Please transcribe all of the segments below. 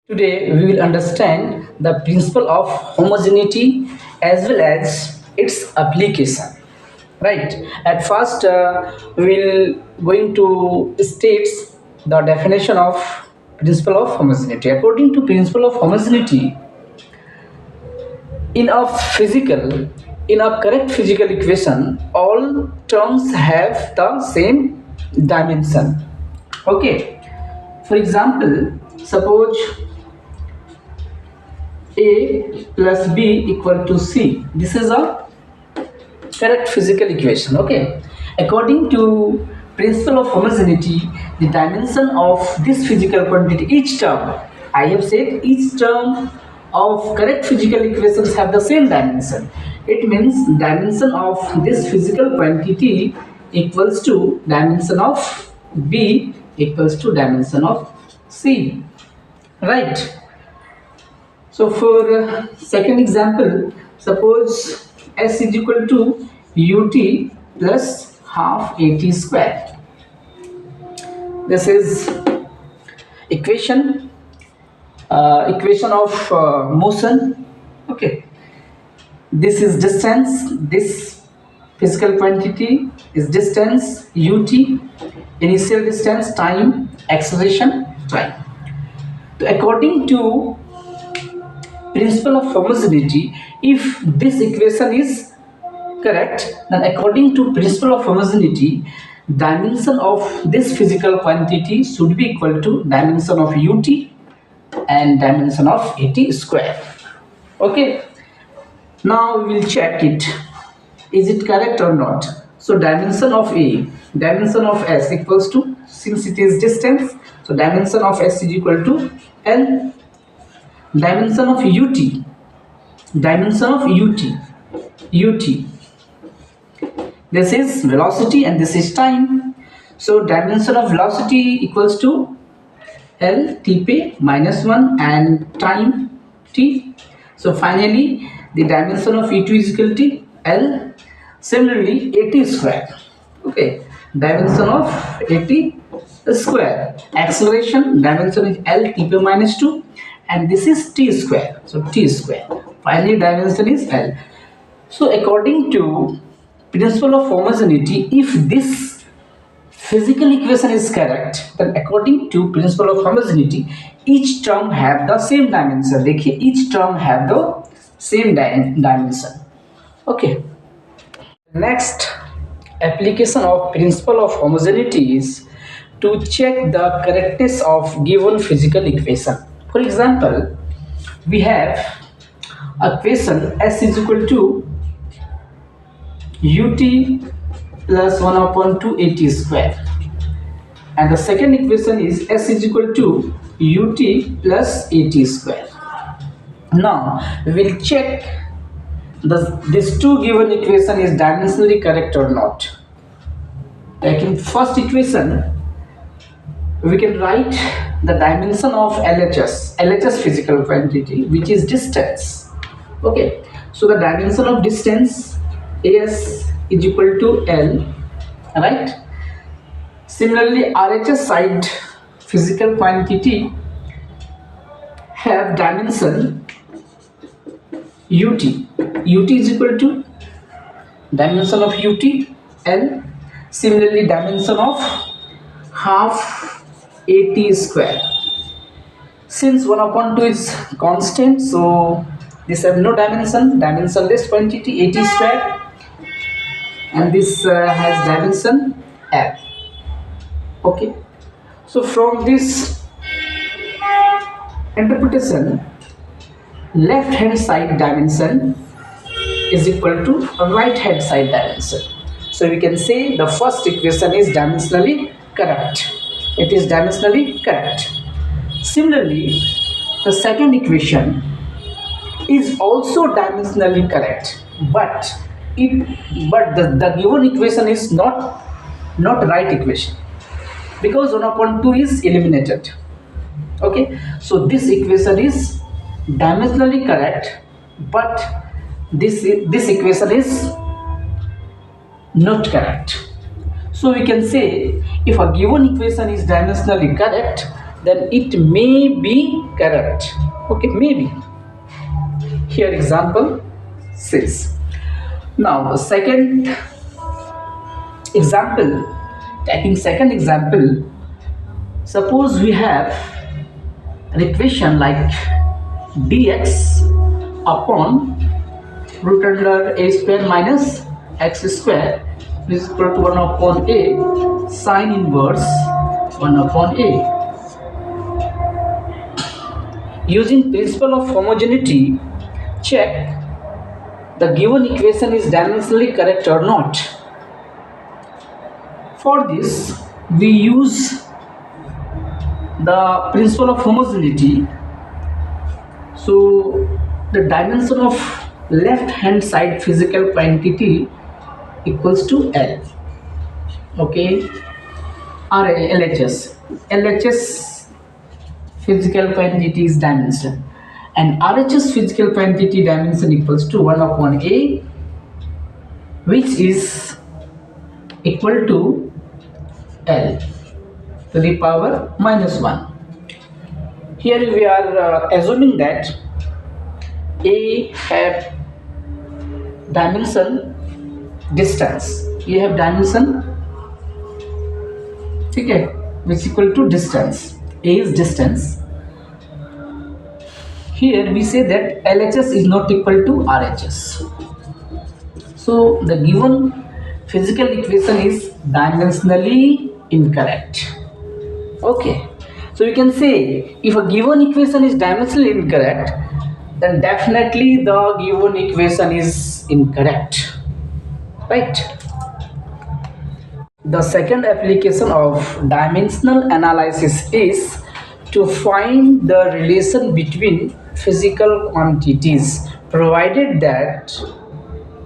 Today we will understand the principle of homogeneity as well as its application. Right. At first, we'll going to state the definition of principle of homogeneity. According to principle of homogeneity, in a physical, in a correct physical equation, all terms have the same dimension. Okay. For example, suppose a plus b equal to c. This is a correct physical equation. Okay, according to principle of homogeneity, the dimension of this physical quantity, each term, I have said each term of correct physical equations have the same dimension. It means dimension of this physical quantity equals to dimension of b equals to dimension of c, right? So for second example, suppose s is equal to ut plus half at square. This is equation of motion. Okay, this is distance. This physical quantity is distance ut, initial distance, time, acceleration, time. So according to principle of homogeneity, if this equation is correct, then according to principle of homogeneity, dimension of this physical quantity should be equal to dimension of ut and dimension of at square. Okay, now we will check it, is it correct or not. So dimension of a, dimension of s equals to, since it is distance, so dimension of s is equal to l. Dimension of ut, dimension of ut, this is velocity and this is time. So dimension of velocity equals to l tp minus 1 and time t. So finally the dimension of e2 is equal to l. Similarly at square. Okay, dimension of at square. Acceleration dimension is l tp minus 2 and this is t square. So t square. Finally dimension is l. So according to principle of homogeneity, if this physical equation is correct, then according to principle of homogeneity, each term have the same dimension. देखिए, each term have the same dimension. Okay. Next application of principle of homogeneity is to check the correctness of given physical equation. For example, we have equation s is equal to ut plus 1 upon 2 at square, and the second equation is s is equal to ut plus at square. Now we will check this two given equation is dimensionally correct or not. Like in first equation, we can write the dimension of LHS physical quantity, which is distance. Okay, so the dimension of distance is equal to L, right? Similarly, RHS side physical quantity have dimension ut. Ut is equal to dimension of ut L. Similarly, dimension of half at square. Since 1 upon 2 is constant, so this have no dimension, dimensionless quantity at square, and this has dimension L. Okay, so from this interpretation, left hand side dimension is equal to right hand side dimension. So we can say the first equation is dimensionally correct. It is dimensionally correct. Similarly, the second equation is also dimensionally correct, but the given equation is not right equation, because 1 upon 2 is eliminated. Okay, so this equation is dimensionally correct, but this equation is not correct. So we can say if a given equation is dimensionally correct, then it may be correct. Okay, maybe. Here example says. Now second example, taking second example, suppose we have an equation like dx upon root under a square minus x square is equal to 1 upon a sine inverse 1 upon a. Using principle of homogeneity, check the given equation is dimensionally correct or not. For this, we use the principle of homogeneity. So the dimension of left hand side physical quantity equals to L. Okay, LHS physical quantity is dimension, and RHS physical quantity dimension equals to 1 upon A, which is equal to L to the power minus 1. Here we are assuming that A have dimension distance, you have dimension, okay, which is equal to distance. A is distance. Here we say that LHS is not equal to RHS. So the given physical equation is dimensionally incorrect. Okay, so you can say if a given equation is dimensionally incorrect, then definitely the given equation is incorrect, right? The second application of dimensional analysis is to find the relation between physical quantities, provided that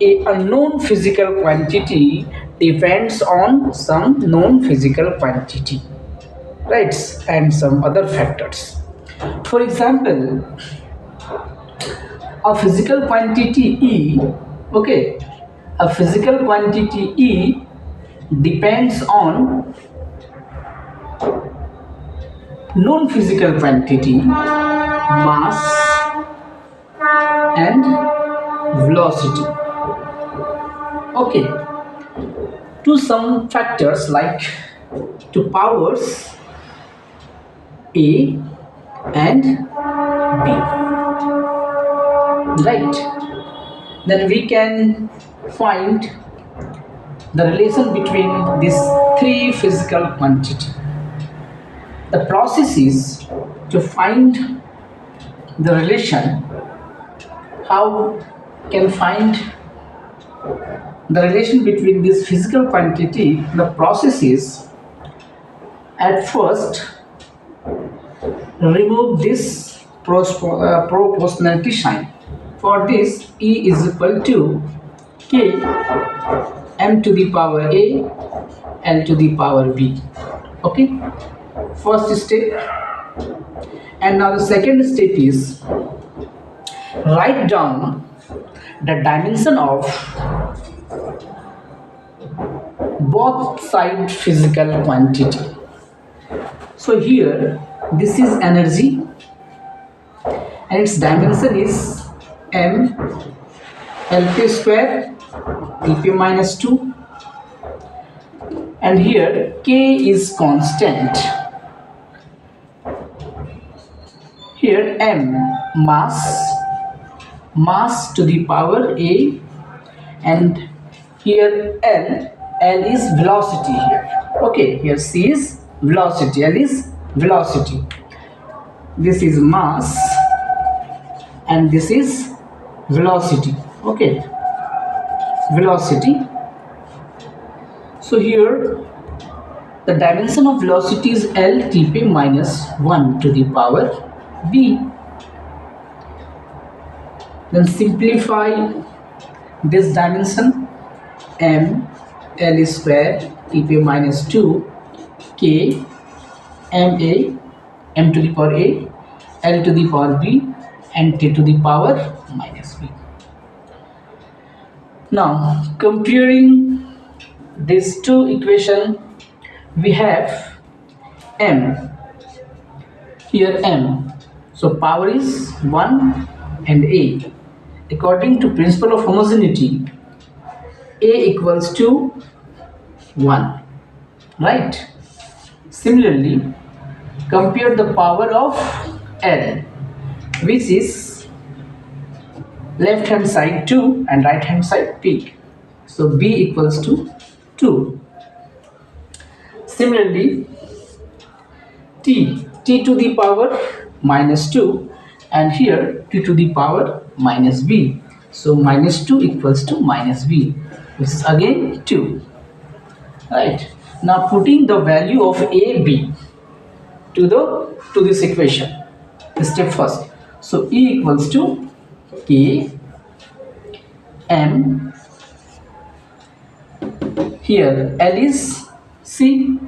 a unknown physical quantity depends on some known physical quantity, right, and some other factors. For example, a physical quantity E, okay, a physical quantity E depends on known physical quantity, mass and velocity. Okay, to some factors like to powers A and B, right? Then we can find the relation between these three physical quantities. The process is to find the relation. How can find the relation between this physical quantity? The process is, at first, remove this proportionality sign. For this, E is equal to K m to the power A L to the power B. Okay, first step. And now the second step is write down the dimension of both side physical quantity. So here this is energy and its dimension is m Lp square Tp minus 2, and here K is constant. Here m mass to the power A, and here L is velocity here. Okay, here C is velocity, L is velocity. This is mass and this is velocity. Okay, velocity. So here the dimension of velocity is L Tp minus 1 to the power B. Then simplify this dimension, m L square Tp minus 2 K m to the power A L to the power B and T to the power minus B. Now comparing these two equations, we have m here m. So power is 1 and a. According to principle of homogeneity, a equals to 1, right? Similarly, compare the power of L, which is left hand side 2 and right hand side p. So b equals to 2. Similarly, t to the power minus 2, and here t to the power minus b. So minus 2 equals to minus b, which is again 2. Right. Now putting the value of a, b to this equation. Step first. So E equals to K M. Here L is c,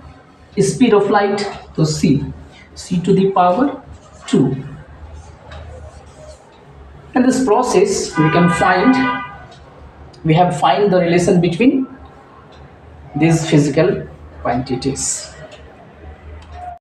speed of light, so c to the power 2. In this process we have find the relation between these physical quantities.